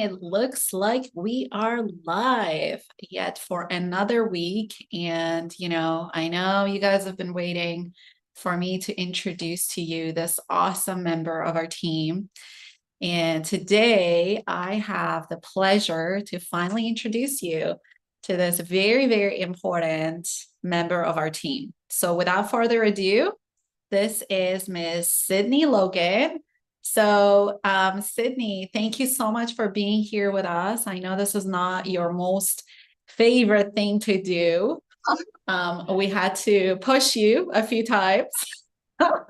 It looks like we are live yet for another week. And, I know you guys have been waiting for me to introduce to you this awesome member of our team. And today I have the pleasure to finally introduce you to this very, very important member of our team. So without further ado, this is Miss Sydney Logan. So, Sydney, thank you so much for being here with us. I know this is not your most favorite thing to do. We had to push you a few times. But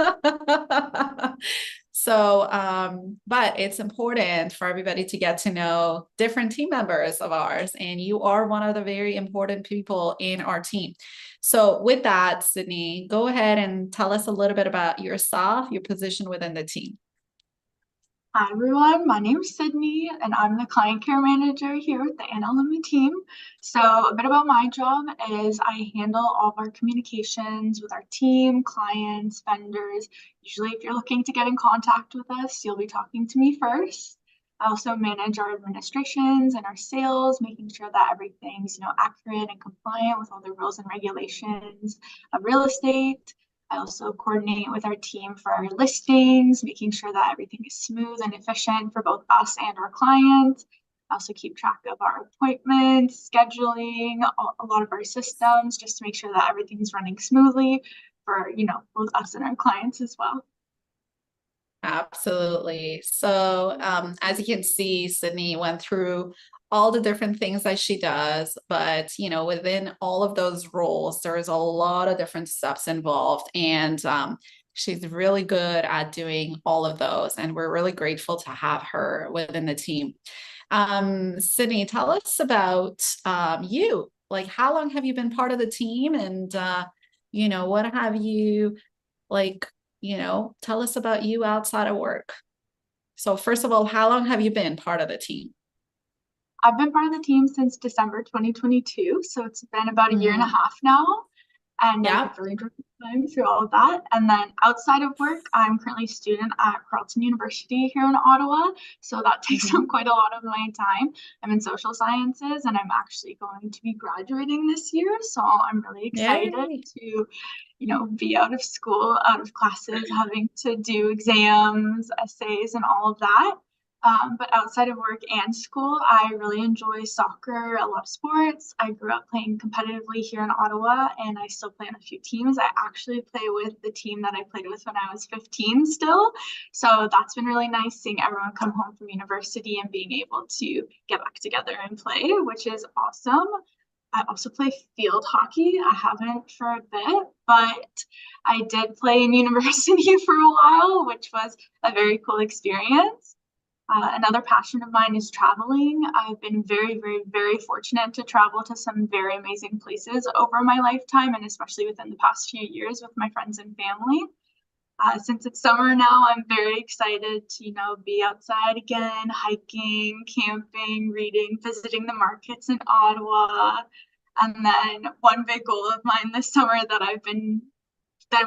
it's important for everybody to get to know different team members of ours, and you are one of the very important people in our team. So with that, Sydney, go ahead and tell us a little bit about yourself, your position within the team. Hi everyone, my name is Sydney and I'm the client care manager here with the Alemi team. So a bit about my job is I handle all of our communications with our team, clients, vendors. Usually if you're looking to get in contact with us, you'll be talking to me first. I also manage our administrations and our sales, making sure that everything's, accurate and compliant with all the rules and regulations of real estate. I also coordinate with our team for our listings, making sure that everything is smooth and efficient for both us and our clients. I also keep track of our appointments, scheduling, a lot of our systems, just to make sure that everything's running smoothly for, both us and our clients as well. Absolutely. So, as you can see, Sydney went through all the different things that she does, but within all of those roles, there's a lot of different steps involved, and she's really good at doing all of those, and we're really grateful to have her within the team. Sydney, tell us about you. Like, how long have you been part of the team, and what have you like? Tell us about you outside of work. So first of all, how long have you been part of the team? I've been part of the team since December 2022, so it's been about a year and a Hmm. half now, and I've Yeah. really enjoyed my time through all of that. And then outside of work, I'm currently a student at Carleton University here in Ottawa, so that takes up Hmm. quite a lot of my time. I'm in social sciences, and I'm actually going to be graduating this year, so I'm really excited Yay. to, be out of school, out of classes, having to do exams, essays, and all of that. But outside of work and school, I really enjoy soccer, a lot of sports. I grew up playing competitively here in Ottawa, and I still play on a few teams. I actually play with the team that I played with when I was 15 still. So that's been really nice seeing everyone come home from university and being able to get back together and play, which is awesome. I also play field hockey. I haven't for a bit, but I did play in university for a while, which was a very cool experience. Another passion of mine is traveling. I've been very, very, very fortunate to travel to some very amazing places over my lifetime, and especially within the past few years with my friends and family. Since it's summer now, I'm very excited to, be outside again, hiking, camping, reading, visiting the markets in Ottawa. And then one big goal of mine this summer that I'm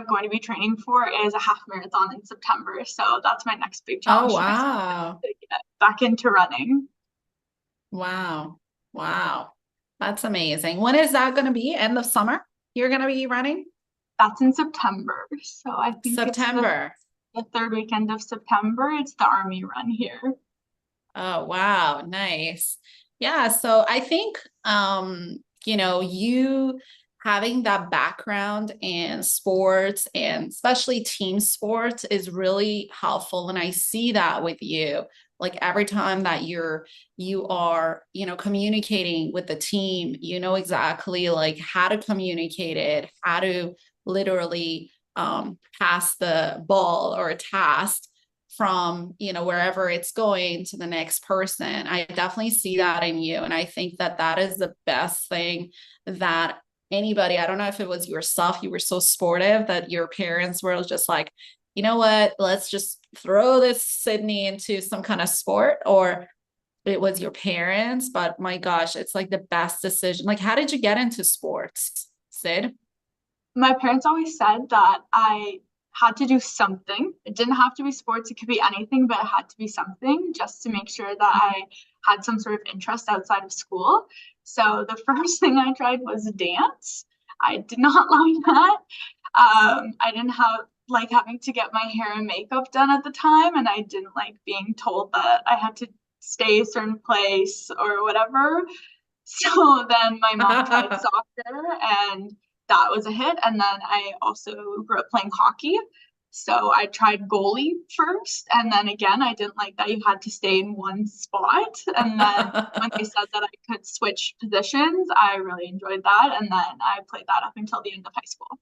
going to be training for is a half marathon in September. So that's my next big Oh, challenge for myself wow. to get back into running. Wow. Wow. That's amazing. When is that going to be? End of summer? You're going to be running? That's in September. So I think it's September. the third weekend of September. It's the Army run here. Oh, wow. Nice. Yeah. So I think, you having that background in sports and especially team sports is really helpful. And I see that with you. Like every time that you are, communicating with the team, you know exactly like how to communicate it, how to literally pass the ball or a task from wherever it's going to the next person. I definitely see that in you, and I think that that is the best thing that anybody, I don't know if it was yourself, you were so sportive that your parents were just like, you know what, let's just throw this Sydney into some kind of sport, or it was your parents. But my gosh, it's like the best decision. Like, how did you get into sports, Sid? My parents always said that I had to do something. It didn't have to be sports, it could be anything, but it had to be something just to make sure that I had some sort of interest outside of school. So the first thing I tried was dance. I did not like that. I didn't like having to get my hair and makeup done at the time, and I didn't like being told that I had to stay a certain place or whatever. So then my mom tried soccer, and that was a hit. And then I also grew up playing hockey. So I tried goalie first, and then again, I didn't like that you had to stay in one spot. And then when they said that I could switch positions, I really enjoyed that. And then I played that up until the end of high school.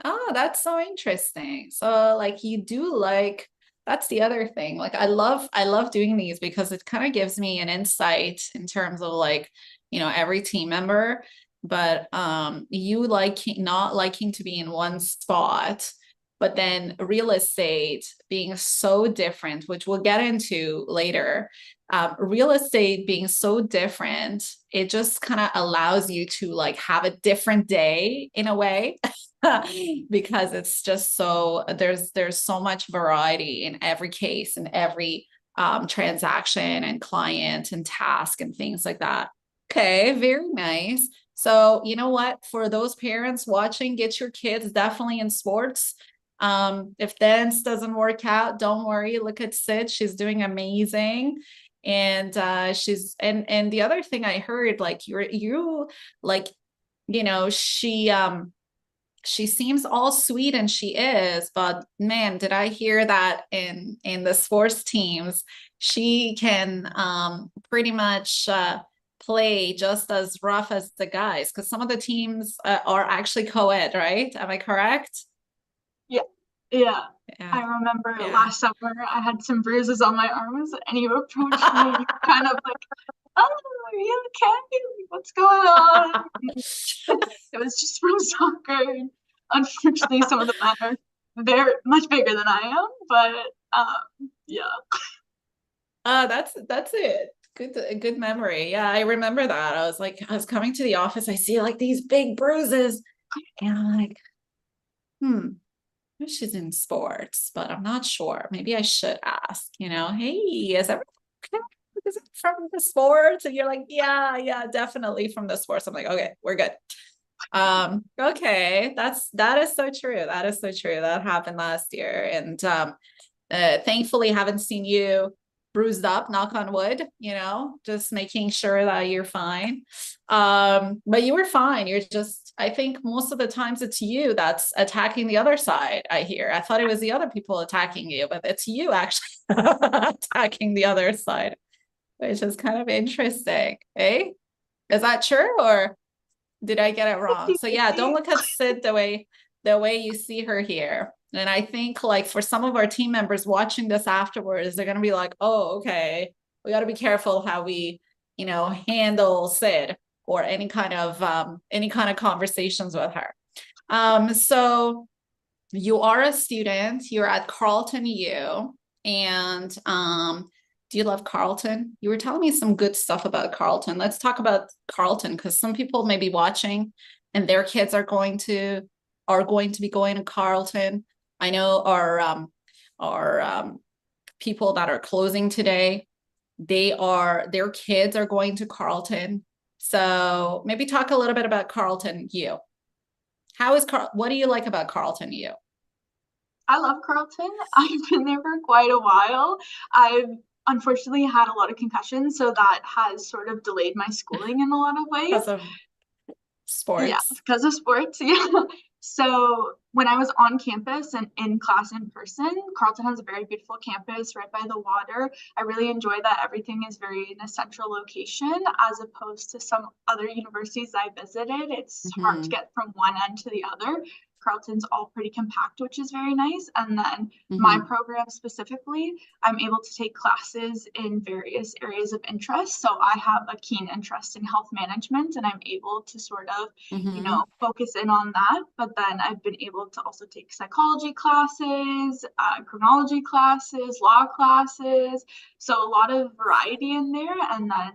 Oh, that's so interesting. So like you do like that's the other thing. Like I love doing these because it kind of gives me an insight in terms of like, every team member, but you like not liking to be in one spot, but then real estate being so different, which we'll get into later. Real estate being so different, it just kind of allows you to like have a different day in a way. Because it's just so there's so much variety in every case and every transaction and client and task and things like that. Okay, very nice. So you know what? For those parents watching, get your kids definitely in sports. If dance doesn't work out, don't worry. Look at Sid; she's doing amazing. And and the other thing I heard, like you like she seems all sweet and she is, but man, did I hear that in the sports teams, she can pretty much play just as rough as the guys because some of the teams are actually co-ed, right? Am I correct? Yeah. Yeah. Yeah. I remember Yeah. last summer I had some bruises on my arms and you approached me kind of like, oh, are you okay? What's going on? It was just from soccer. Unfortunately, some of the men are very much bigger than I am, but yeah. That's it. Good memory. Yeah, I remember that. I was coming to the office, I see like these big bruises, and I'm like, hmm, she's in sports, but I'm not sure. Maybe I should ask, hey, is everything okay? Is it from the sports? And you're like, yeah, definitely from the sports. I'm like, okay, we're good. Okay, that is so true. That is so true. That happened last year. And thankfully haven't seen you bruised up, knock on wood, just making sure that you're fine. But you were fine. You're just, I think most of the times it's you that's attacking the other side. I hear. I thought it was the other people attacking you, but it's you actually attacking the other side, which is kind of interesting. Eh? Is that true or did I get it wrong? So yeah, don't look at Sid the way you see her here. And I think like for some of our team members watching this afterwards, they're gonna be like, oh, okay, we got to be careful how we, handle Sid or any kind of conversations with her. So you are a student, you're at Carleton U, and do you love Carleton? You were telling me some good stuff about Carleton. Let's talk about Carleton because some people may be watching and their kids are going to be going to Carleton. I know our people that are closing today, their kids are going to Carleton. So maybe talk a little bit about Carleton U. What do you like about Carleton U? I love Carlton. I've been there for quite a while. I've unfortunately had a lot of concussions, so that has sort of delayed my schooling in a lot of ways. Because of Yeah, sports. because of sports. Yeah. So when I was on campus and in class in person, Carleton has a very beautiful campus right by the water. I really enjoy that everything is very in a central location as opposed to some other universities I visited. It's hard to Mm-hmm. get from one end to the other. Carleton's all pretty compact, which is very nice. And then my Mm-hmm. program specifically, I'm able to take classes in various areas of interest. So I have a keen interest in health management and I'm able to sort of Mm-hmm. focus in on that. But then I've been able to also take psychology classes, criminology classes, law classes. So a lot of variety in there. And then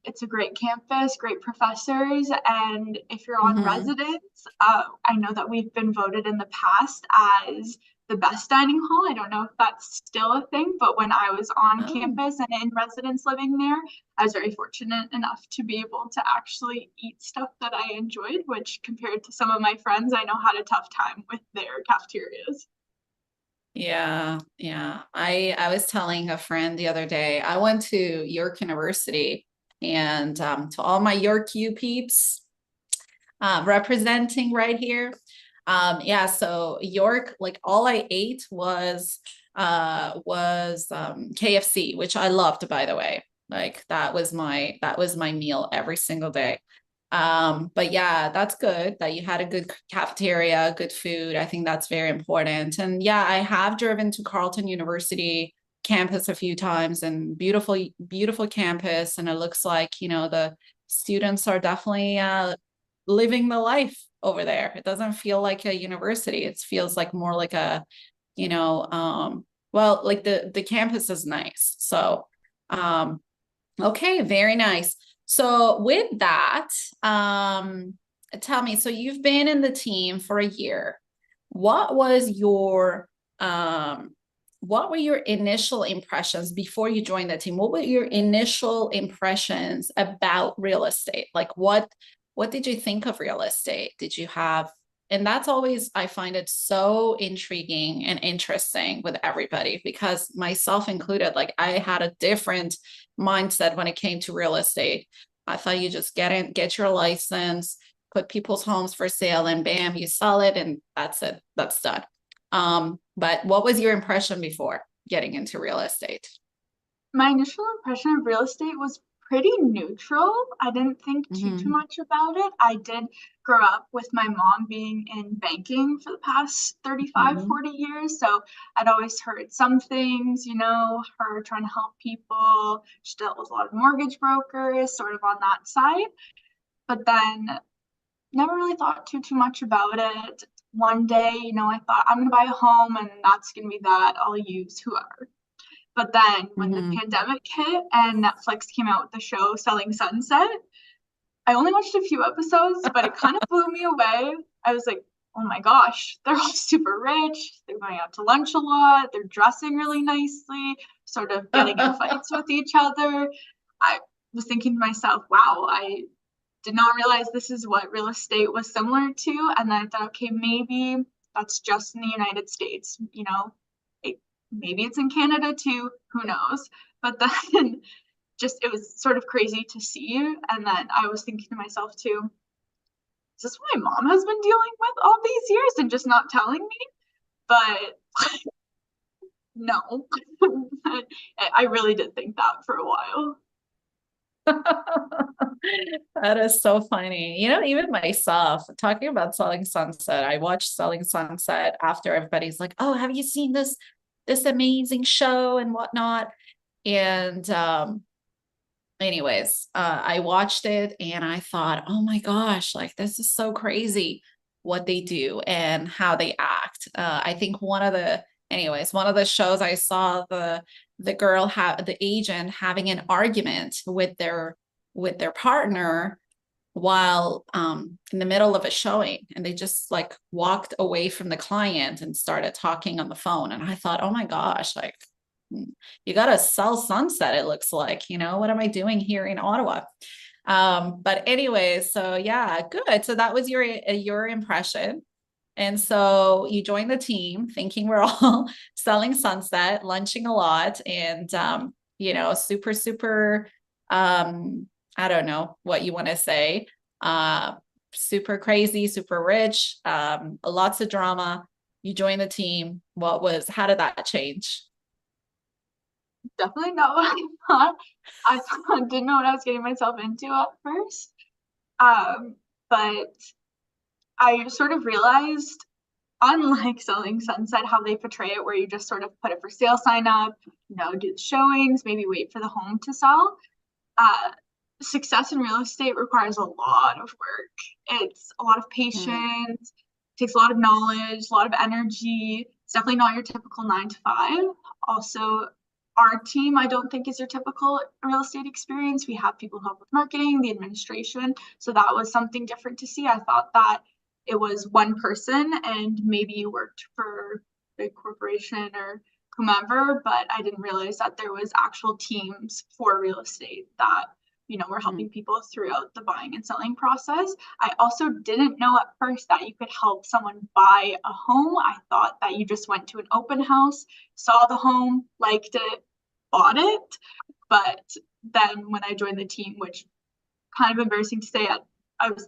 It's a great campus, great professors, and if you're on Mm-hmm. residence, I know that we've been voted in the past as the best dining hall. I don't know if that's still a thing, but when I was on Oh, campus and in residence living there, I was very fortunate enough to be able to actually eat stuff that I enjoyed, which compared to some of my friends, I know had a tough time with their cafeterias. yeah, yeah. I was telling a friend the other day, I went to York University, and to all my York U peeps, representing right here. Yeah, so York, like all I ate was KFC, which I loved, by the way. Like that was my meal every single day. But yeah, that's good that you had a good cafeteria, good food. I think that's very important. And yeah, I have driven to Carleton University campus a few times, and beautiful, beautiful campus. And it looks like, the students are definitely living the life over there. It doesn't feel like a university. It feels like more like a, you know, well, like the campus is nice. So, um, okay, very nice. So with that, um, tell me, so you've been in the team for a year. What was your what were your initial impressions before you joined the team? What were your initial impressions about real estate? Like what did you think of real estate? Did you have, and that's always, I find it so intriguing and interesting with everybody, because myself included, like I had a different mindset when it came to real estate. I thought you just get your license, put people's homes for sale, and bam, you sell it, and that's it. That's done. But what was your impression before getting into real estate? My initial impression of real estate was pretty neutral. I didn't think too Mm-hmm. much about it. I did grow up with my mom being in banking for the past 35, Mm-hmm. 40 years. So I'd always heard some things, her trying to help people. She dealt with a lot of mortgage brokers, sort of on that side. But then never really thought too much about it. One day, I thought I'm gonna buy a home and that's gonna be that. I'll use whoever. But then when the Mm-hmm. pandemic hit and Netflix came out with the show Selling Sunset, I only watched a few episodes, but it kind of blew me away. I was like, oh my gosh, they're all super rich. They're going out to lunch a lot. They're dressing really nicely, sort of getting in fights with each other. I was thinking to myself, wow, I did not realize this is what real estate was similar to. And then I thought, okay, maybe that's just in the United States, it, maybe it's in Canada too, who knows? But then just it was sort of crazy to see. And then I was thinking to myself too, is this what my mom has been dealing with all these years and just not telling me? But no, I really did think that for a while. That is so funny. Even myself, talking about Selling Sunset, I watched Selling Sunset after everybody's like, "Oh, have you seen this amazing show and whatnot?" And anyways, I watched it and I thought, "Oh my gosh, like this is so crazy what they do and how they act." I think one of the shows I saw, the girl have the agent having an argument with their partner while in the middle of a showing, and they just like walked away from the client and started talking on the phone, and I thought, oh my gosh, like you got to sell Sunset, it looks like, what am I doing here in Ottawa? But anyway, so yeah, good. So that was your impression. And so you joined the team thinking we're all selling Sunset, lunching a lot, and super, super, I don't know what you want to say. Uh, Super crazy, super rich, lots of drama. You joined the team. How did that change? Definitely not what I thought. Didn't know what I was getting myself into at first. But I sort of realized, unlike Selling Sunset, how they portray it, where you just sort of put a for sale sign up, do the showings, maybe wait for the home to sell. Uh, Success in real estate requires a lot of work. It's a lot of Hmm. patience, takes a lot of knowledge, a lot of energy. It's definitely not your typical 9 to 5. Also, our team, I don't think is your typical real estate experience. We have people who help with marketing, the administration. So that was something different to see. I thought that it was one person and maybe you worked for a big corporation or whomever, but I didn't realize that there was actual teams for real estate that, were Mm. helping people throughout the buying and selling process. I also didn't know at first that you could help someone buy a home. I thought that you just went to an open house, saw the home, liked it, bought it. But then when I joined the team, which kind of embarrassing to say, I was,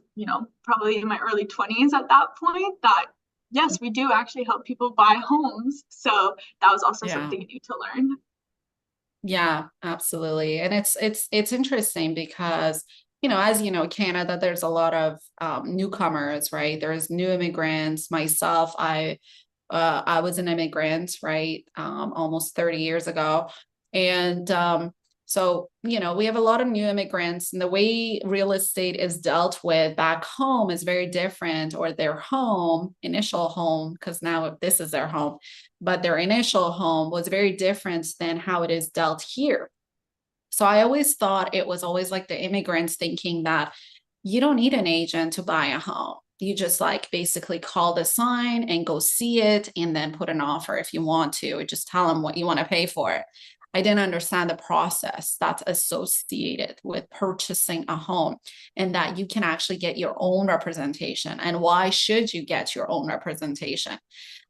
probably in my early 20s at that point, that yes, we do actually help people buy homes. So that was also Yeah. something new to learn. Yeah, absolutely. And it's interesting because, as you know, Canada, there's a lot of newcomers, right? There's new immigrants. Myself, I was an immigrant, right? Almost 30 years ago. And so, we have a lot of new immigrants, and the way real estate is dealt with back home is very different, or their home, initial home, because now this is their home, but their initial home was very different than how it is dealt here. So I always thought it was always like the immigrants thinking that you don't need an agent to buy a home. You just like basically call the sign and go see it and then put an offer if you want to, or just tell them what you want to pay for it. I didn't understand the process that's associated with purchasing a home, and that you can actually get your own representation. And why should you get your own representation?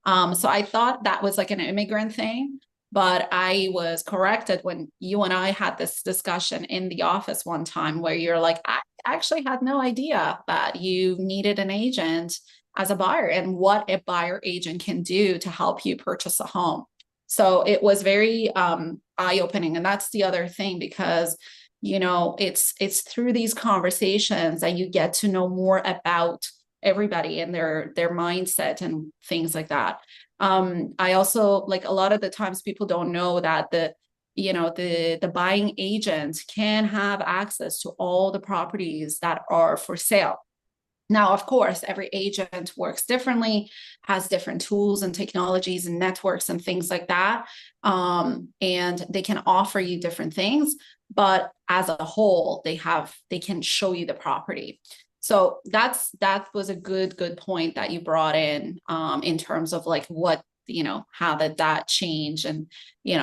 So I thought that was like an immigrant thing, but I was corrected when you and I had this discussion in the office one time where you're like, I actually had no idea that you needed an agent as a buyer and what a buyer agent can do to help you purchase a home. So it was very eye-opening. And that's the other thing, because it's through these conversations that you get to know more about everybody and their mindset and things like that. I also, like, a lot of the times people don't know that the buying agent can have access to all the properties that are for sale. Now, of course, every agent works differently, has different tools and technologies and networks and things like that. And they can offer you different things, but as a whole, they can show you the property. So that was a good point that you brought in terms of like what, how that change. And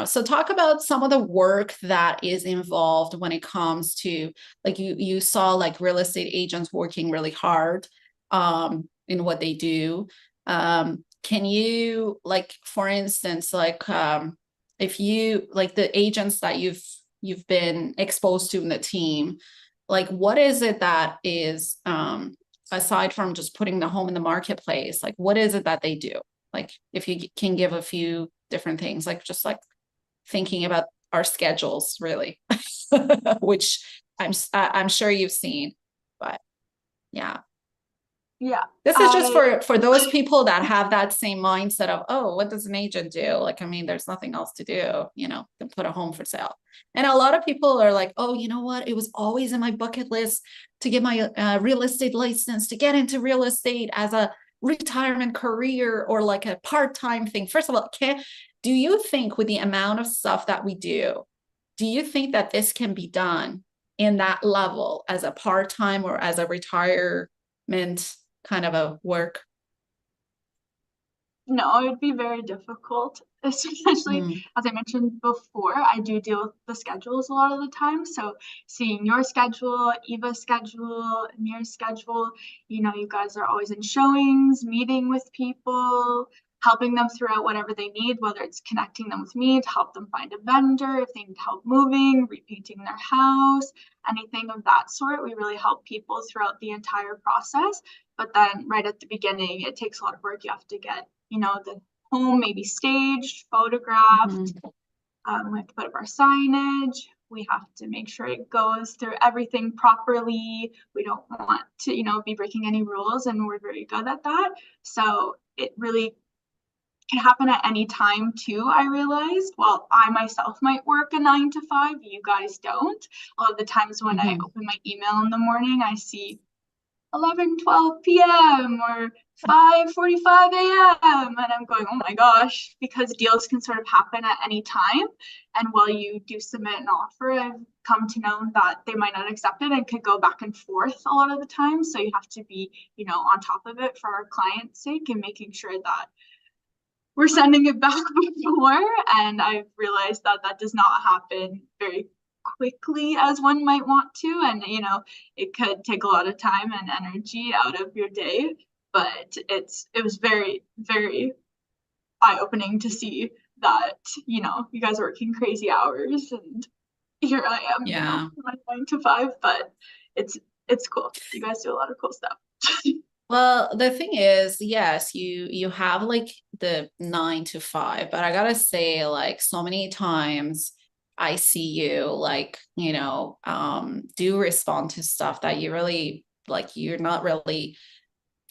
so talk about some of the work that is involved when it comes to, like, you saw like real estate agents working really hard in what they do. Can you, like, for instance, like, if you like the agents that you've been exposed to in the team, like, what is it that is, aside from just putting the home in the marketplace, like, what is it that they do? Like, if you can give a few different things, like just like thinking about our schedules, really, which I'm sure you've seen, but yeah. Yeah. This is just I for those people that have that same mindset of, oh, what does an agent do? Like, I mean, there's nothing else to do, than put a home for sale. And a lot of people are like, oh, you know what? It was always in my bucket list to get my real estate license, to get into real estate as a retirement career or like a part-time thing. First of all, do you think with the amount of stuff that we do you think that this can be done in that level as a part-time or as a retirement kind of a work? No, it would be very difficult, especially Mm. as I mentioned before, I do deal with the schedules a lot of the time. So seeing your schedule, Eva's schedule, Amir's schedule, you guys are always in showings, meeting with people, helping them throughout whatever they need, whether it's connecting them with me to help them find a vendor, if they need help moving, repainting their house, anything of that sort. We really help people throughout the entire process. But then right at the beginning, it takes a lot of work. You have to get the home maybe staged, photographed. Mhm. We have to put up our signage. We have to make sure it goes through everything properly. We don't want to, be breaking any rules, and we're very good at that. So it really can happen at any time too, I realized. Well, I myself might work a 9 to 5, you guys don't. A lot of the times when I Mhm. open my email in the morning, I see 11:12 p.m. or 5:45 a.m. And I'm going, oh my gosh, because deals can sort of happen at any time. And while you do submit an offer, I've come to know that they might not accept it and could go back and forth a lot of the time. So you have to be, on top of it for our client's sake and making sure that we're sending it back before. And I've realized that that does not happen very quickly as one might want to. And, it could take a lot of time and energy out of your day. But it was very, very eye-opening to see that, you guys are working crazy hours and here I am, Yeah. my 9 to 5, but it's cool. You guys do a lot of cool stuff. Well, the thing is, yes, you have like the 9 to 5, but I gotta say, like so many times I see you like, do respond to stuff that you really like you're not really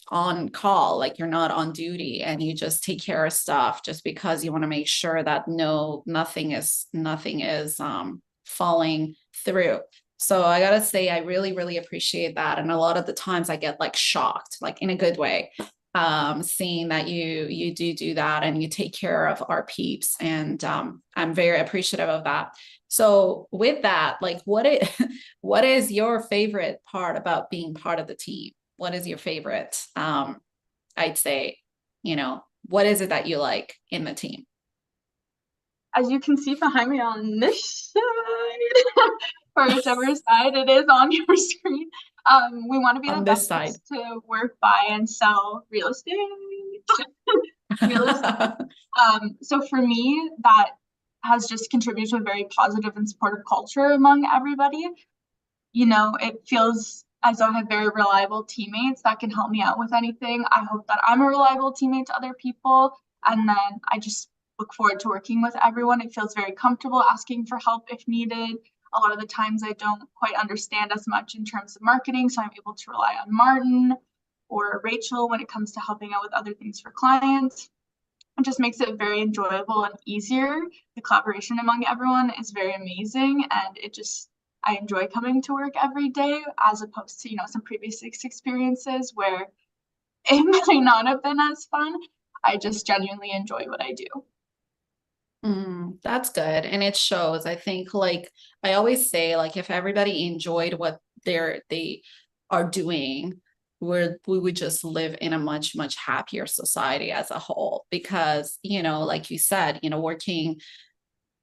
on call, like you're not on duty and you just take care of stuff just because you want to make sure that nothing is falling through. So I gotta say, I really, really appreciate that. And a lot of the times I get like shocked, like in a good way, seeing that you do that and you take care of our peeps. And I'm very appreciative of that. So with that, like what is your favorite part about being part of the team? What is your favorite? I'd say, what is it that you like in the team? As you can see behind me on this side, or whichever side it is on your screen, we want to be the On this best side. place to work, buy, and sell real estate. Real estate. So for me, that has just contributed to a very positive and supportive culture among everybody. It feels as though I have very reliable teammates that can help me out with anything. I hope that I'm a reliable teammate to other people. And then I just look forward to working with everyone. It feels very comfortable asking for help if needed. A lot of the times I don't quite understand as much in terms of marketing, so I'm able to rely on Martin or Rachel when it comes to helping out with other things for clients. It just makes it very enjoyable and easier. The collaboration among everyone is very amazing, and I enjoy coming to work every day as opposed to, some previous experiences where it might not have been as fun. I just genuinely enjoy what I do. That's good. And it shows. I think like I always say, like if everybody enjoyed what they are doing, we would just live in a much, much happier society as a whole. Because, like you said, working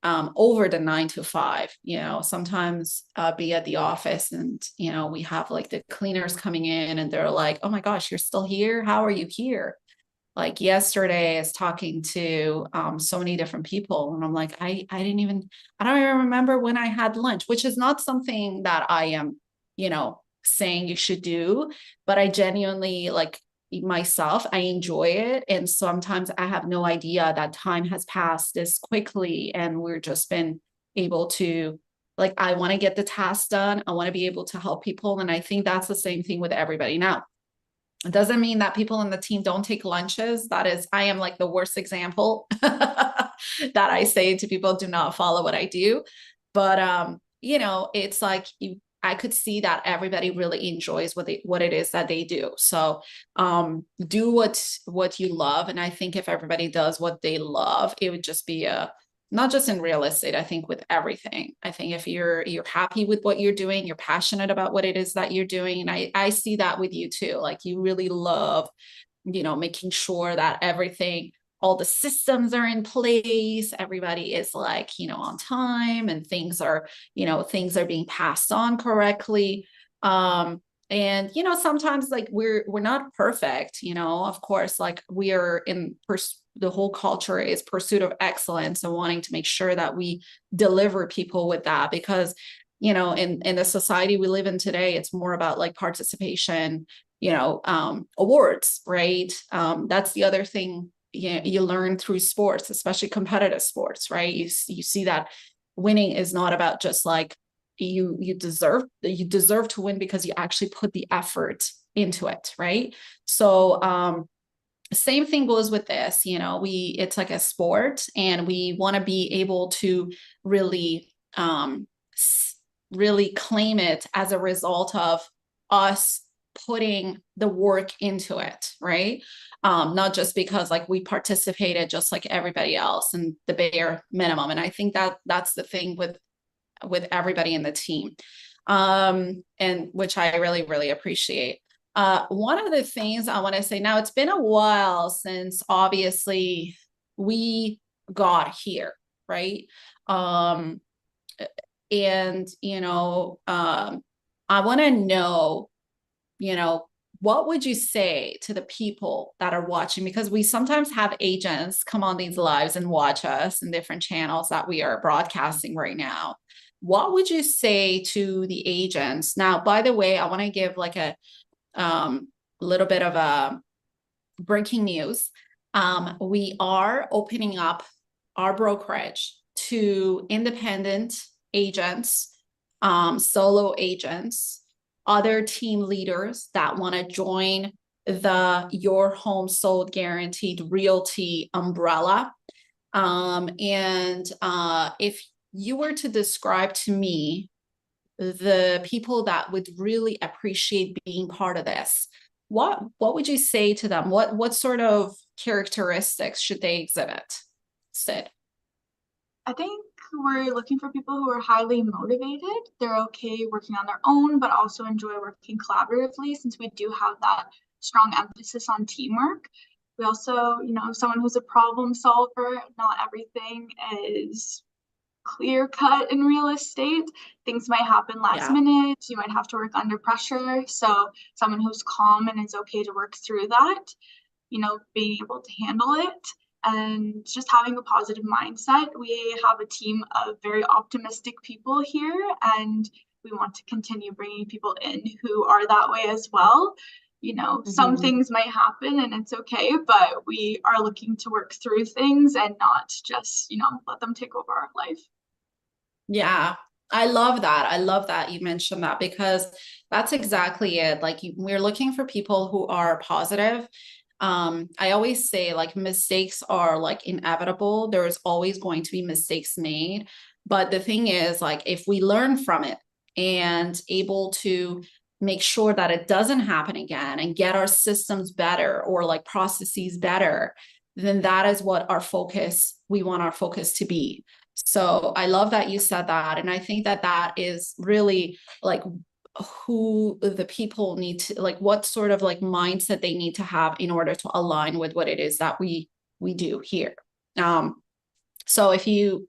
over the 9 to 5, sometimes be at the office and, we have like the cleaners coming in and they're like, oh my gosh, you're still here? How are you here? Like yesterday I was talking to so many different people and I'm like, I don't even remember when I had lunch, which is not something that I am, saying you should do, but I genuinely like myself, I enjoy it. And sometimes I have no idea that time has passed this quickly and we're just been able to like, I want to get the task done. I want to be able to help people. And I think that's the same thing with everybody now. It doesn't mean that people in the team don't take lunches. That is, I am like the worst example that I say to people, do not follow what I do. But it's like I could see that everybody really enjoys what it is that they do. So do what you love. And I think if everybody does what they love, it would just be not just in real estate, I think with everything. I think if you're happy with what you're doing, you're passionate about what it is that you're doing. And I see that with you too. Like you really love, making sure that everything, all the systems are in place, everybody is like, on time and things are being passed on correctly. And sometimes like we're not perfect, of course, like we are the whole culture is pursuit of excellence and wanting to make sure that we deliver people with that because in the society we live in today, it's more about like participation, awards, right? That's the other thing you learn through sports, especially competitive sports, right? You see that winning is not about just like you deserve to win because you actually put the effort into it, right? So same thing goes with this, it's like a sport and we want to be able to really really claim it as a result of us putting the work into it, right? Not just because like we participated just like everybody else and the bare minimum. And I think that that's the thing with everybody in the team, and which I really, really appreciate. One of the things I want to say now, it's been a while since obviously we got here, right? Um, and, I want to know, you know, what would you say to the people that are watching? Because we sometimes have agents come on these lives and watch us in different channels that we are broadcasting right now. What would you say to the agents? Now, by the way, I want to give like a little bit of a breaking news. We are opening up our brokerage to independent agents, solo agents, other team leaders that want to join the Your Home Sold Guaranteed Realty umbrella. And if you were to describe to me the people that would really appreciate being part of this, what would you say to them? What sort of characteristics should they exhibit, Sid? I think we're looking for people who are highly motivated. They're okay working on their own, but also enjoy working collaboratively since we do have that strong emphasis on teamwork. We also, someone who's a problem solver. Not everything is clear cut in real estate. Things might happen last Yeah. minute. You might have to work under pressure. So someone who's calm and is okay to work through that, being able to handle it and just having a positive mindset. We have a team of very optimistic people here, and we want to continue bringing people in who are that way as well. Some Mm-hmm. things might happen and it's okay, but we are looking to work through things and not just, let them take over our life. Yeah, I love that. I love that you mentioned that because that's exactly it. Like we're looking for people who are positive. I always say like mistakes are like inevitable. There's always going to be mistakes made. But the thing is, like, if we learn from it and able to make sure that it doesn't happen again and get our systems better or like processes better, then that is what we want our focus to be. So I love that you said that. And I think that that is really like who the people need to, like what sort of like mindset they need to have in order to align with what it is that we do here. So if you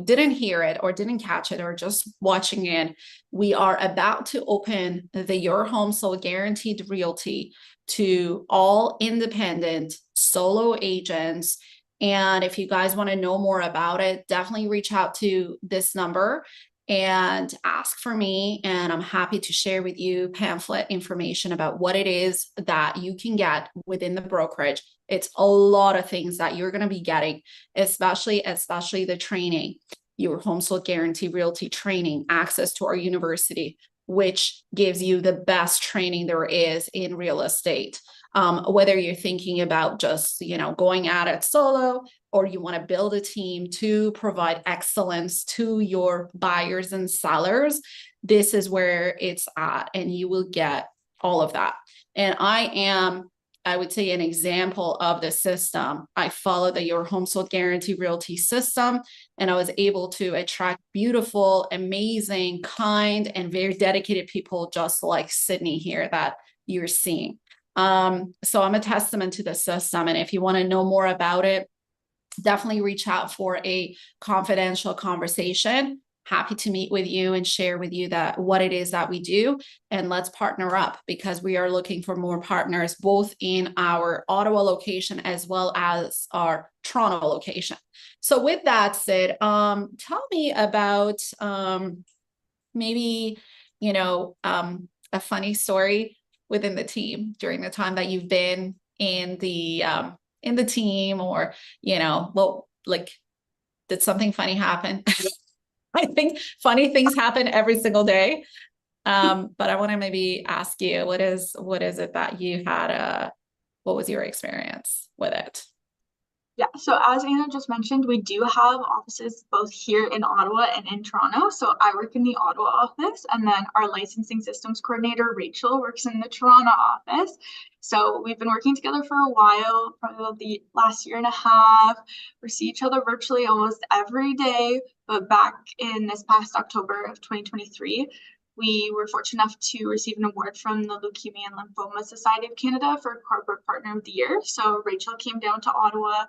didn't hear it or didn't catch it or just watching it, we are about to open the Your Home Sold Guaranteed Realty to all independent solo agents. And if you guys want to know more about it, definitely reach out to this number and ask for me. And I'm happy to share with you pamphlet information about what it is that you can get within the brokerage. It's a lot of things that you're going to be getting, especially the training, Your Home Sold Guarantee Realty training, access to our university, which gives you the best training there is in real estate. Whether you're thinking about just, going at it solo, or you want to build a team to provide excellence to your buyers and sellers, this is where it's at, and you will get all of that. And I would say, an example of the system. I follow the Your Home Sold Guarantee Realty system, and I was able to attract beautiful, amazing, kind, and very dedicated people just like Sydney here that you're seeing. So I'm a testament to the system. And if you want to know more about it, definitely reach out for a confidential conversation. Happy to meet with you and share with you that what it is that we do. And let's partner up because we are looking for more partners, both in our Ottawa location as well as our Toronto location. So with that said, tell me about maybe, a funny story within the team during the time that you've been in the team, or well, like, did something funny happen? I think funny things happen every single day, but I want to maybe ask you, what is it that you had, what was your experience with it? Yeah, so as Anna just mentioned, we do have offices both here in Ottawa and in Toronto. So I work in the Ottawa office, and then our licensing systems coordinator, Rachel, works in the Toronto office. So we've been working together for a while, probably the last year and a half. We see each other virtually almost every day. But back in this past October of 2023, we were fortunate enough to receive an award from the Leukemia and Lymphoma Society of Canada for Corporate Partner of the Year. So Rachel came down to Ottawa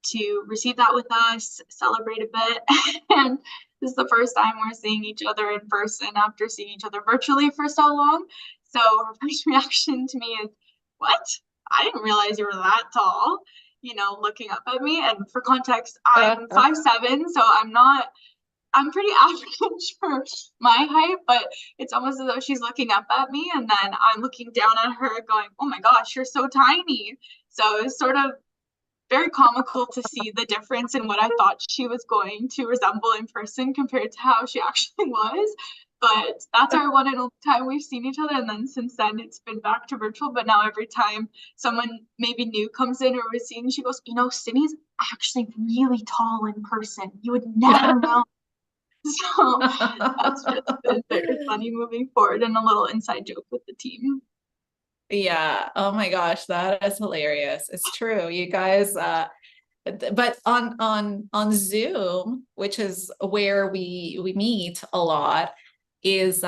to receive that with us, celebrate a bit. And this is the first time we're seeing each other in person after seeing each other virtually for so long. So her first reaction to me is, what? I didn't realize you were that tall, looking up at me. And for context, I'm 5'7", so I'm pretty average for my height, but it's almost as though she's looking up at me and then I'm looking down at her going, oh my gosh, you're so tiny. So it's sort of very comical to see the difference in what I thought she was going to resemble in person compared to how she actually was. But that's our one and only time we've seen each other. And then since then, it's been back to virtual. But now every time someone maybe new comes in or we're seeing, she goes, Sydney's actually really tall in person. You would never know. So that's just been very funny moving forward and a little inside joke with the team. Yeah. Oh my gosh, that is hilarious. It's true. You guys, but on Zoom, which is where we meet a lot, is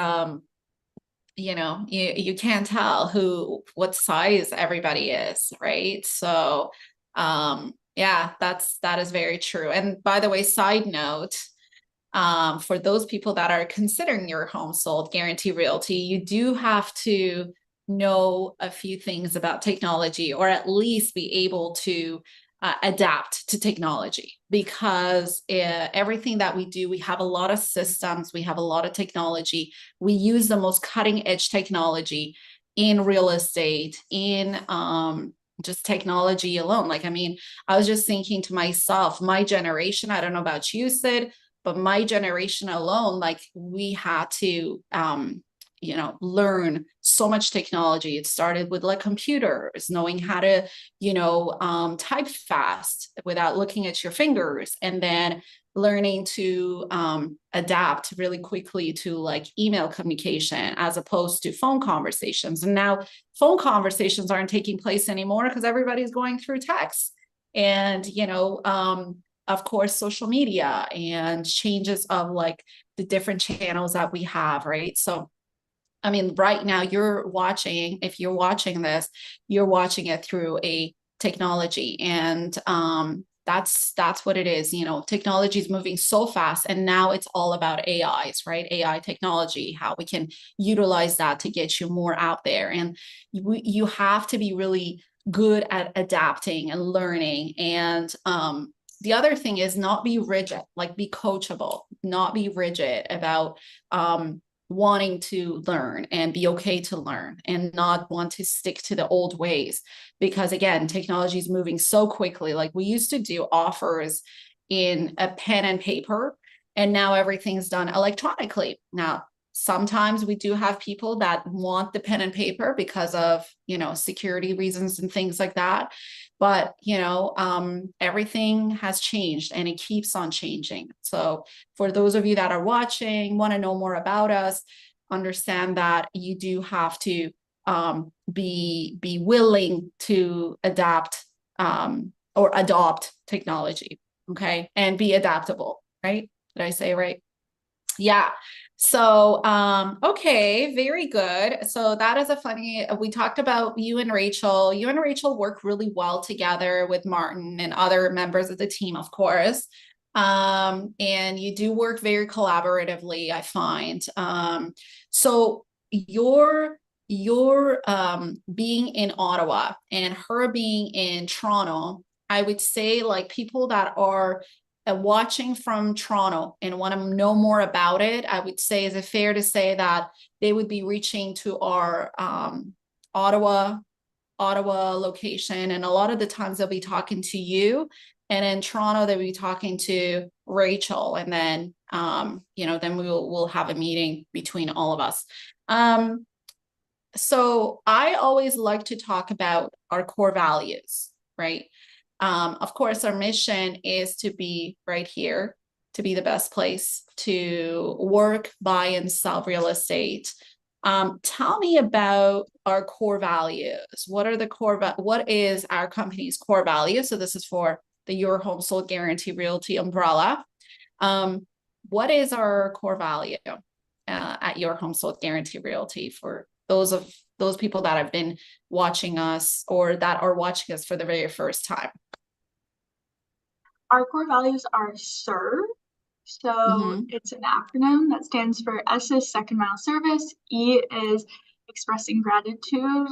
you can't tell what size everybody is, right? So yeah, that is very true. And by the way, side note, for those people that are considering your home sold, Guarantee Realty, you do have to know a few things about technology, or at least be able to adapt to technology, because everything that we do, we have a lot of systems, we have a lot of technology. We use the most cutting edge technology in real estate, in just technology alone. Like, I mean, I was just thinking to myself, my generation, I don't know about you, Sid, but my generation alone, like, we had to learn so much technology. It started with like computers, knowing how to type fast without looking at your fingers, and then learning to adapt really quickly to like email communication as opposed to phone conversations. And now phone conversations aren't taking place anymore because everybody's going through text. And of course, social media and changes of like the different channels that we have, right? So, I mean, right now if you're watching this, you're watching it through a technology, and that's what it is. Technology is moving so fast, and now it's all about AIs, right? AI technology, how we can utilize that to get you more out there. And you have to be really good at adapting and learning. And the other thing is not be rigid, like be coachable, not be rigid about wanting to learn, and be okay to learn and not want to stick to the old ways. Because again, technology is moving so quickly. Like, we used to do offers in a pen and paper, and now everything's done electronically. Now, sometimes we do have people that want the pen and paper because of security reasons and things like that. But everything has changed, and it keeps on changing. So for those of you that are watching, want to know more about us, understand that you do have to be willing to adapt or adopt technology, okay, and be adaptable, right? Did I say right? Yeah. So, okay, very good. So that is we talked about you and Rachel. You and Rachel work really well together with Martin and other members of the team, of course. And you do work very collaboratively, I find. So your being in Ottawa and her being in Toronto, I would say, like, people that are watching from Toronto and want to know more about it, I would say, is it fair to say that they would be reaching to our Ottawa location, and a lot of the times they'll be talking to you, and in Toronto they'll be talking to Rachel, and then then we'll have a meeting between all of us. So I always like to talk about our core values, right? Of course, our mission is to be right here, to be the best place to work, buy, and sell real estate. Tell me about our core values. What are the what is our company's core value? So this is for the Your Home Sold Guarantee Realty umbrella. What is our core value at Your Home Sold Guarantee Realty for those people that have been watching us or that are watching us for the very first time? Our core values are SIR. So Mm-hmm. it's an acronym that stands for S is second mile service. E is expressing gratitude,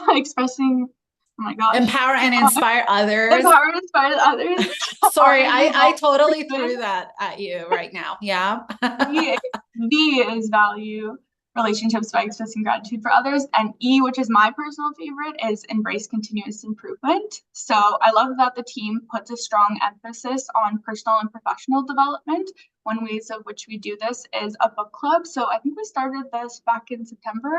expressing, oh my gosh, Empower and inspire others. empower and inspire others. R Sorry, is I resolve totally improvement. threw that at you right now. Yeah. V is value relationships by expressing gratitude for others. And E, which is my personal favorite, is embrace continuous improvement. So I love that the team puts a strong emphasis on personal and professional development. One ways of which we do this is a book club. So I think we started this back in September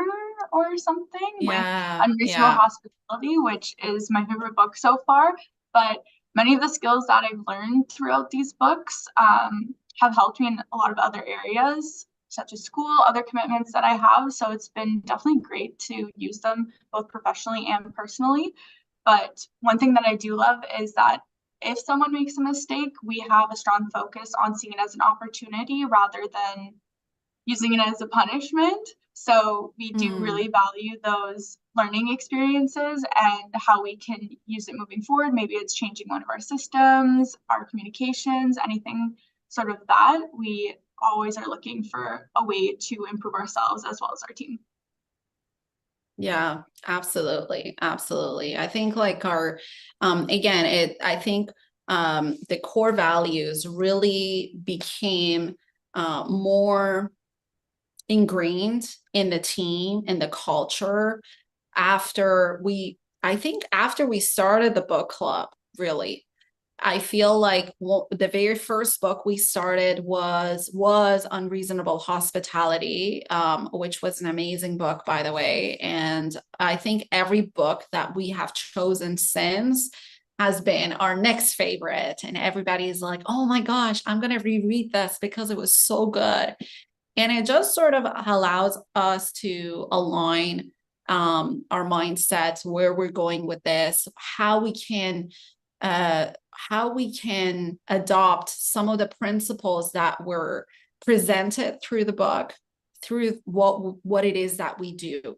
or something with Yeah. Unreasonable Yeah. Hospitality, which is my favorite book so far. But many of the skills that I've learned throughout these books have helped me in a lot of other areas, such as school, other commitments that I have. So it's been definitely great to use them both professionally and personally. But one thing that I do love is that if someone makes a mistake, we have a strong focus on seeing it as an opportunity rather than using it as a punishment. So we do Mm. really value those learning experiences and how we can use it moving forward. Maybe it's changing one of our systems, our communications, anything sort of that. We always are looking for a way to improve ourselves as well as our team. Yeah, absolutely. Absolutely. I think like our again, I think the core values really became more ingrained in the team and the culture after I think after we started the book club, really. I feel like the very first book we started was Unreasonable Hospitality, which was an amazing book, by the way. And I think every book that we have chosen since has been our next favorite. And everybody's like, "Oh my gosh, I'm gonna reread this because it was so good." And it just sort of allows us to align our mindsets, where we're going with this, how we can adopt some of the principles that were presented through the book, through what it is that we do.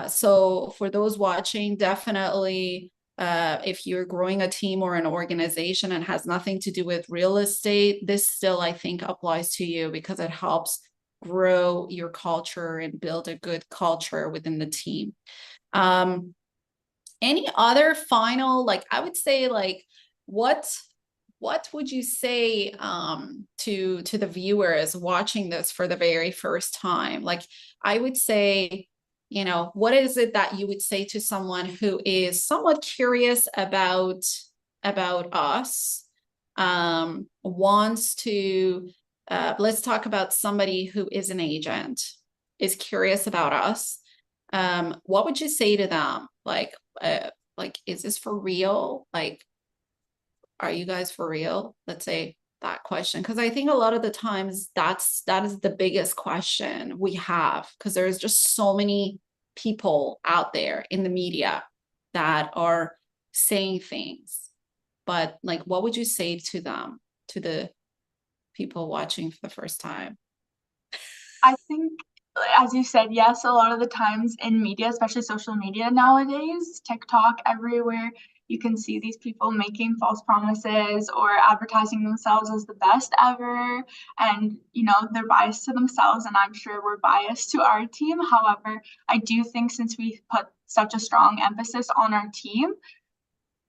So for those watching, definitely if you're growing a team or an organization and has nothing to do with real estate, this still, I think, applies to you because it helps grow your culture and build a good culture within the team. Um, any other final, like I would say, like what what would you say to the viewers watching this for the very first time? Like I would say, what is it that you would say to someone who is somewhat curious about us, wants to let's talk about somebody who is an agent, is curious about us. What would you say to them? Like, is this for real? Like, are you guys for real? Let's say that question. Because I think a lot of the times that is the biggest question we have, because there's just so many people out there in the media that are saying things. But like, what would you say to them, to the people watching for the first time? I think, as you said, yes, a lot of the times in media, especially social media nowadays, TikTok, everywhere, you can see these people making false promises or advertising themselves as the best ever. And, they're biased to themselves, and I'm sure we're biased to our team. However, I do think since we put such a strong emphasis on our team,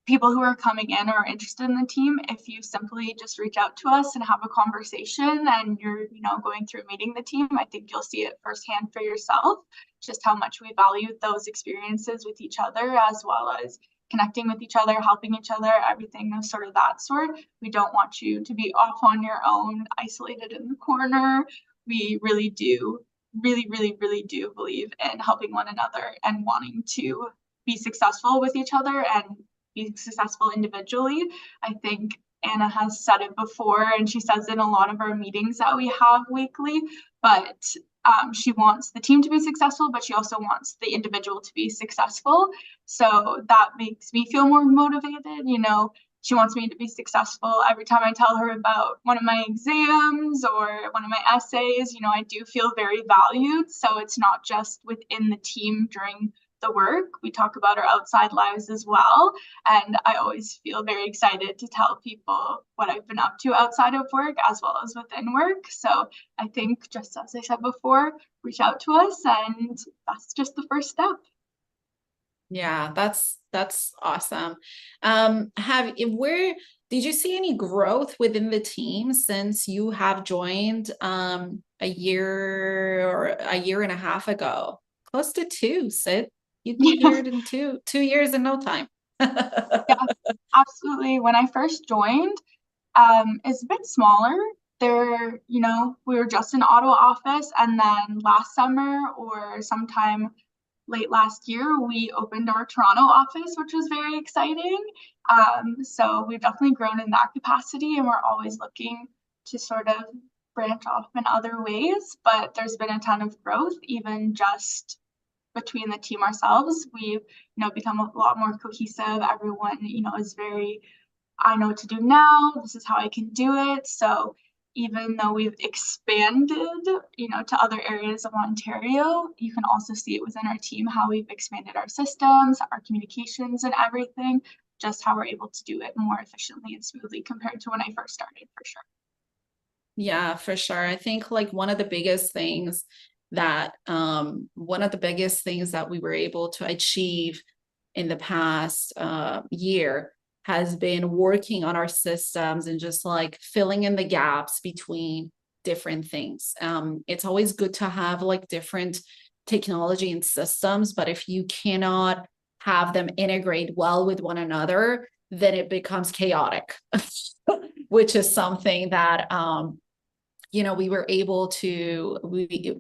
people who are coming in or are interested in the team, if you simply just reach out to us and have a conversation and you're, going through meeting the team, I think you'll see it firsthand for yourself, just how much we value those experiences with each other, as well as connecting with each other, helping each other, everything of sort of that sort. We don't want you to be off on your own, isolated in the corner. We really do, really, really, really do believe in helping one another and wanting to be successful with each other and be successful individually. I think Anna has said it before, and she says it in a lot of our meetings that we have weekly, but she wants the team to be successful, but she also wants the individual to be successful. So that makes me feel more motivated. She wants me to be successful. Every time I tell her about one of my exams or one of my essays, I do feel very valued. So it's not just within the team during the work. We talk about our outside lives as well. And I always feel very excited to tell people what I've been up to outside of work as well as within work. So I think, just as I said before, reach out to us, and that's just the first step. Yeah, that's awesome. Where did you see any growth within the team since you have joined a year or a year and a half ago? Close to two, Sid. You'd be here in two years in no time. Yeah, absolutely. When I first joined, it's a bit smaller. We were just in Ottawa office, and then last summer or sometime late last year, we opened our Toronto office, which was very exciting. So we've definitely grown in that capacity, and we're always looking to sort of branch off in other ways. But there's been a ton of growth, even just between the team ourselves. We've, become a lot more cohesive. Everyone, is very, I know what to do now. This is how I can do it. So even though we've expanded, to other areas of Ontario, you can also see it within our team how we've expanded our systems, our communications, and everything, just how we're able to do it more efficiently and smoothly compared to when I first started, for sure. Yeah, for sure. I think like one of the biggest things that we were able to achieve in the past year has been working on our systems and just like filling in the gaps between different things. It's always good to have like different technology and systems, but if you cannot have them integrate well with one another, then it becomes chaotic, which is something that we were able to,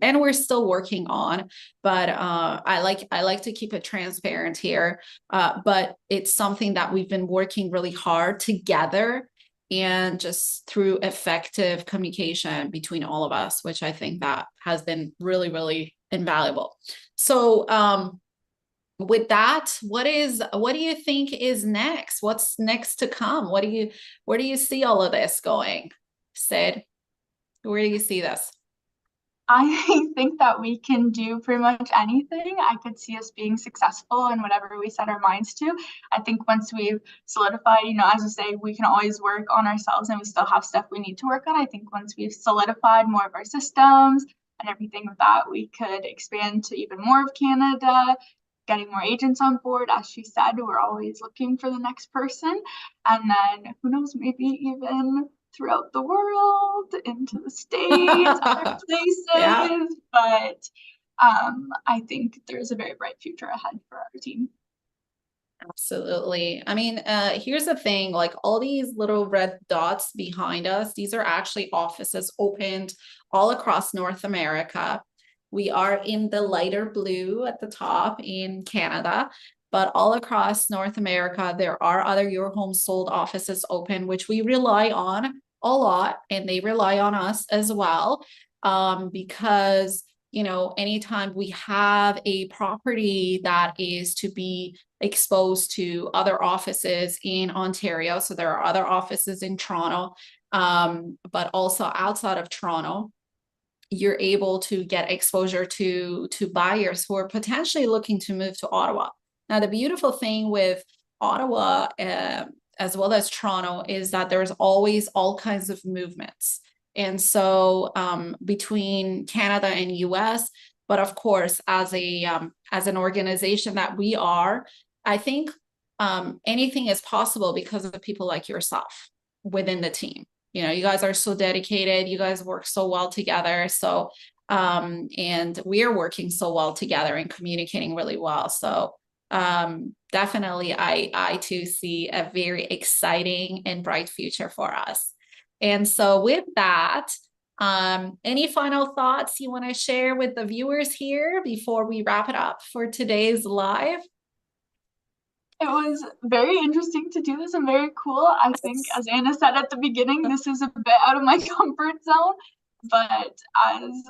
and we're still working on, but I like to keep it transparent here. But it's something that we've been working really hard together, and just through effective communication between all of us, which I think that has been really, really invaluable. So with that, what do you think is next? What's next to come? Where do you see all of this going, Sid? Where do you see this? I think that we can do pretty much anything. I could see us being successful in whatever we set our minds to. I think once we've solidified, as you say, we can always work on ourselves and we still have stuff we need to work on. I think once we've solidified more of our systems and everything with that, we could expand to even more of Canada, getting more agents on board. As she said, we're always looking for the next person. And then who knows, maybe even throughout the world, into the States, other Yeah, places. But I think there's a very bright future ahead for our team. absolutely. I mean, here's the thing, like all these little red dots behind us, these are actually offices opened all across North America. We are in the lighter blue at the top in Canada, but all across North America, there are other Your Home Sold offices open, which we rely on a lot, and they rely on us as well, because anytime we have a property that is to be exposed to other offices in Ontario, so there are other offices in Toronto, but also outside of Toronto, you're able to get exposure to buyers who are potentially looking to move to Ottawa. Now, the beautiful thing with Ottawa, as well as Toronto, is that there's always all kinds of movements. And so between Canada and US, but of course, as an organization that we are, I think anything is possible because of people like yourself within the team. You guys are so dedicated. You guys work so well together. So, and we're working so well together and communicating really well. So, definitely, I too see a very exciting and bright future for us. And so with that, any final thoughts you want to share with the viewers here before we wrap it up for today's live? It was very interesting to do this and very cool. I think, as Anna said at the beginning, this is a bit out of my comfort zone. But as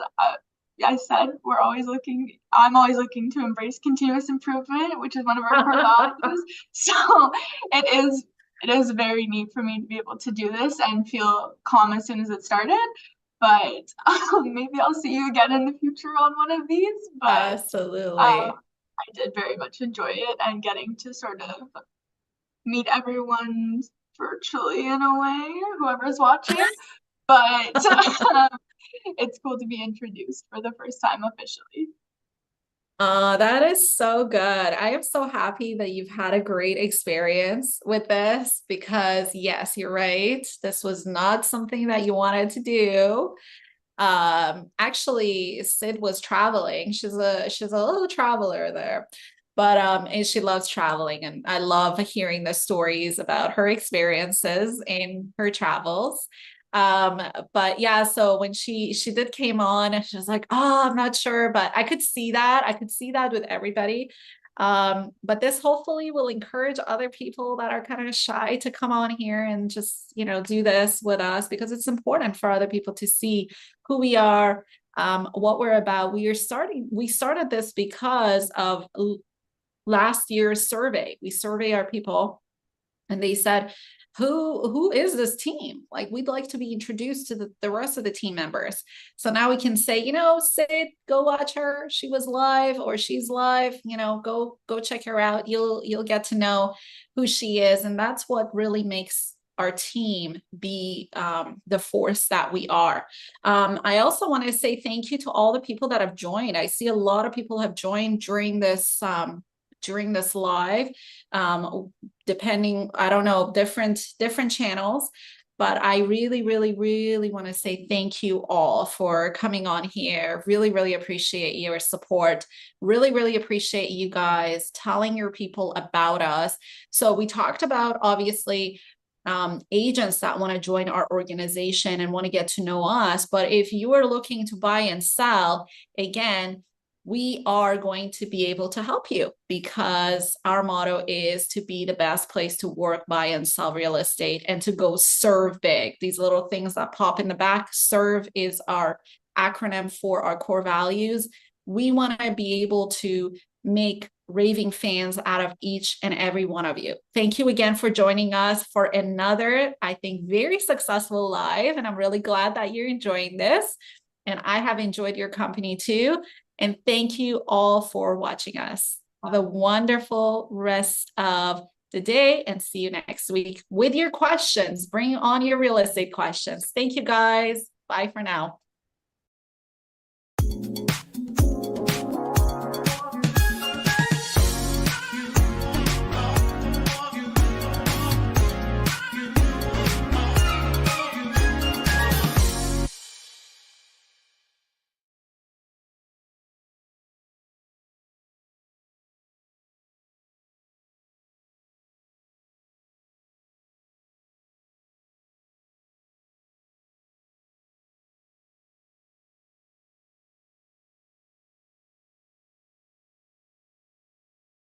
I said, I'm always looking to embrace continuous improvement, which is one of our core values. So it is very neat for me to be able to do this and feel calm as soon as it started. But maybe I'll see you again in the future on one of these. But Absolutely. I did very much enjoy it and getting to sort of meet everyone virtually in a way, whoever's watching. But it's cool to be introduced for the first time officially. That is so good. I am so happy that you've had a great experience with this because yes, you're right. This was not something that you wanted to do. Actually, Sid was traveling. She's a little traveler there. But and she loves traveling and I love hearing the stories about her experiences in her travels. Um, but yeah, so when she did came on and she was like, "Oh, I'm not sure," but I could see that. I could see that with everybody. But this hopefully will encourage other people that are kind of shy to come on here and just, do this with us because it's important for other people to see who we are, what we're about. We started this because of last year's survey. We survey our people and they said, who is this team? Like, we'd like to be introduced to the rest of the team members. So now we can say, Sid, go watch her. She was live or she's live, go check her out. You'll get to know who she is. And that's what really makes our team be the force that we are. I also want to say thank you to all the people that have joined. I see a lot of people have joined during this live, depending, I don't know, different channels. But I really, really, really want to say thank you all for coming on here. Really, really appreciate your support. Really, really appreciate you guys telling your people about us. So we talked about, obviously, agents that want to join our organization and want to get to know us. But if you are looking to buy and sell, again, we are going to be able to help you because our motto is to be the best place to work, buy, and sell real estate and to go serve big. These little things that pop in the back, serve is our acronym for our core values. We want to be able to make raving fans out of each and every one of you. Thank you again for joining us for another, I think, very successful live. And I'm really glad that you're enjoying this. And I have enjoyed your company too. And thank you all for watching us. Have a wonderful rest of the day and see you next week with your questions. Bring on your real estate questions. Thank you guys. Bye for now.